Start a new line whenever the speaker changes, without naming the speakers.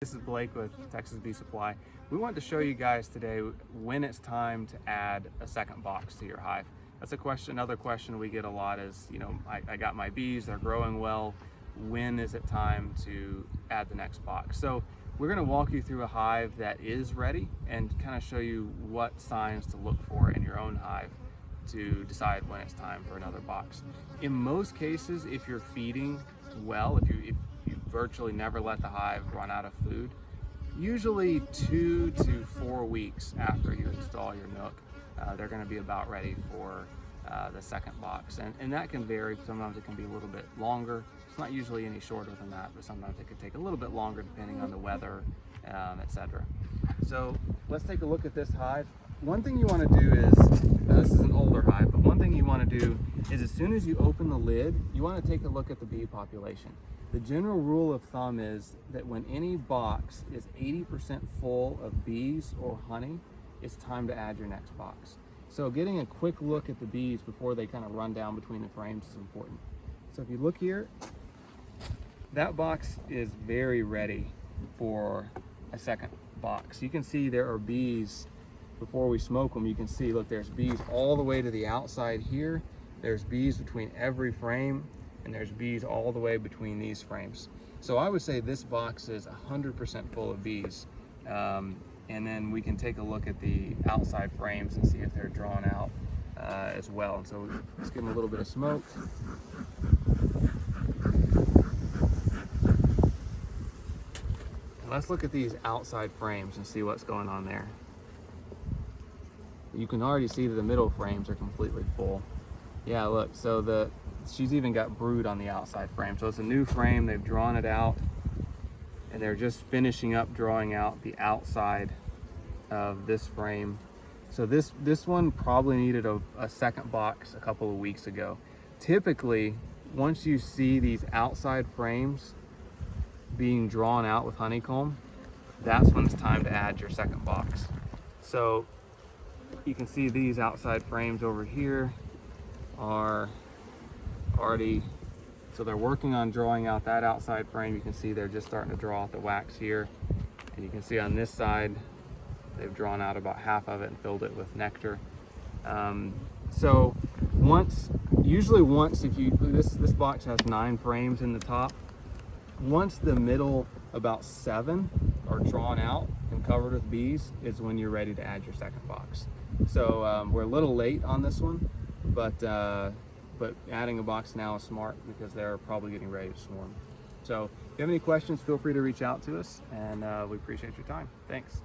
This is Blake with Texas Bee Supply. We wanted to show you guys today when it's time to add a second box to your hive. That's another question we get a lot is, I got my bees, they're growing well. When is it time to add the next box? So we're going to walk you through a hive that is ready and kind of show you what signs to look for in your own hive to decide when it's time for another box. In most cases, if you're feeding well, if you virtually never let the hive run out of food, usually 2 to 4 weeks after you install your nook, they're going to be about ready for the second box. And that can vary. Sometimes it can be a little bit longer. It's not usually any shorter than that, but sometimes it could take a little bit longer depending on the weather, etc. So let's take a look at this hive. One thing you want to do is, this is an older hive, but one thing you want to do is as soon as you open the lid, you want to take a look at the bee population. The general rule of thumb is that when any box is 80% full of bees or honey, it's time to add your next box. So getting a quick look at the bees before they kind of run down between the frames is important. So if you look here, that box is very ready for a second box. You can see there are bees. Before we smoke them, you can see, look, there's bees all the way to the outside here. There's bees between every frame, and there's bees all the way between these frames. So I would say this box is 100% full of bees. And then we can take a look at the outside frames and see if they're drawn out as well. And so let's give them a little bit of smoke. And let's look at these outside frames and see what's going on there. You can already see that the middle frames are completely full. Yeah, look, so she's even got brood on the outside frame. So it's a new frame, they've drawn it out, and they're just finishing up drawing out the outside of this frame. So this one probably needed a second box a couple of weeks ago. Typically, once you see these outside frames being drawn out with honeycomb, that's when it's time to add your second box. So you can see these outside frames over here are already, so they're working on drawing out that outside frame. You can see they're just starting to draw out the wax here. And you can see on this side, they've drawn out about half of it and filled it with nectar. So usually once this box has 9 frames in the top. Once the middle about 7 are drawn out and covered with bees is when you're ready to add your second box. So we're a little late on this one, but adding a box now is smart because they're probably getting ready to swarm. So if you have any questions, feel free to reach out to us, and we appreciate your time. Thanks.